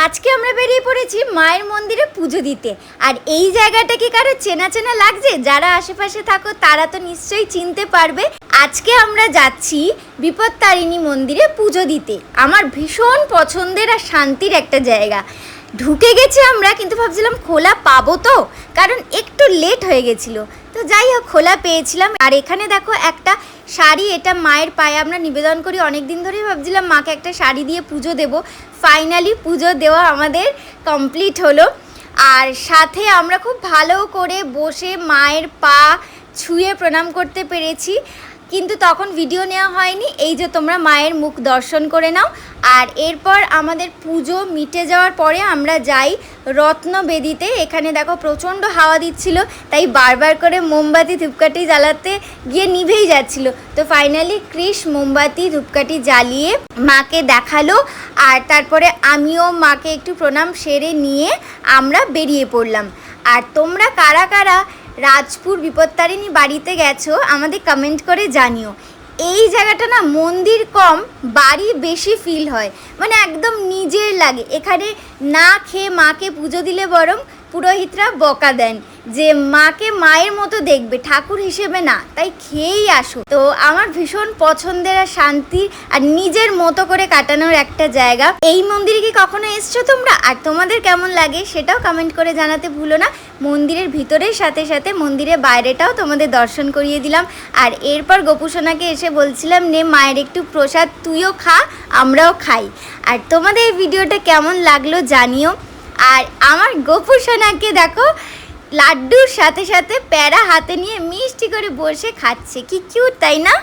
আজকে আমরা বেরিয়ে পড়েছি মায়ের মন্দিরে পুজো দিতে। আর এই জায়গাটা কি কারো চেনা চেনা লাগছে? যারা আশেপাশে থাকো তারা তো নিশ্চয়ই চিনতে পারবে। আজকে আমরা যাচ্ছি বিপত্তারিণী মন্দিরে পুজো দিতে। আমার ভীষণ পছন্দের আর শান্তির একটা জায়গা। ঢুকে গেছি আমরা, কিন্তু ভাবছিলাম খোলা পাবো তো, কারণ একটু লেট হয়ে গেছিলো। তো যাই হোক, খোলা পেয়েছিলাম। আর এখানে দেখো একটা শাড়ি, এটা মায়ের পায়ে আমরা নিবেদন করি। অনেক দিন ধরেই ভাবছিলাম মাকে একটা শাড়ি দিয়ে পুজো দেব। ফাইনালি পুজো দেওয়া আমাদের কমপ্লিট হলো। আর সাথে আমরা খুব ভালো করে বসে মায়ের পা ছুঁয়ে প্রণাম করতে পেরেছি, কিন্তু তখন ভিডিও নেওয়া হয়নি। এই যে তোমরা মায়ের মুখ দর্শন করে নাও। আর এরপর আমাদের পুজো মিটে যাওয়ার পরে আমরা যাই রত্নবেদিতে। এখানে দেখো প্রচণ্ড হাওয়া দিচ্ছিল, তাই বারবার করে মোমবাতি ধূপকাঠি জ্বালাতে গিয়ে নিভেই যাচ্ছিল। তো ফাইনালি কৃষ মোমবাতি ধূপকাঠি জ্বালিয়ে মাকে দেখালো। আর তারপরে আমিও মাকে একটু প্রণাম সেরে নিয়ে আমরা বেরিয়ে পড়লাম। আর তোমরা কারা কারা রাজপুর বিপত্তারিণী বাড়িতে গেছো আমাদের কমেন্ট করে জানিও। এই জায়গাটা না মন্দির কম বাড়ি বেশি ফিল হয়, মানে একদম নিজের লাগে। এখানে না খেয়ে মাকে পুজো দিলে বরং পুরোহিতরা বকা দেন যে মাকে মায়ের মতো দেখবে, ঠাকুর হিসেবে না, তাই খেয়েই আসো। তো আমার ভীষণ পছন্দের আর শান্তির আর নিজের মতো করে কাটানোর একটা জায়গা। এই মন্দিরে কি কখনো এসছো তোমরা? আর তোমাদের কেমন লাগে সেটাও কমেন্ট করে জানাতে ভুলো না। মন্দিরের ভিতরের সাথে সাথে মন্দিরের বাইরেটাও তোমাদের দর্শন করিয়ে দিলাম। আর এরপর গোপুসোনাকে এসে বলছিলাম, নে মায়ের একটু প্রসাদ, তুইও খা আমরাও খাই। আর তোমাদের এই ভিডিওটা কেমন লাগলো জানিও। আর আমার গোপুসোনাকে দেখো লাড্ডুর সাথে সাথে প্যারা হাতে নিয়ে মিষ্টি করে বসে খাচ্ছে, কি কিউট তাই না?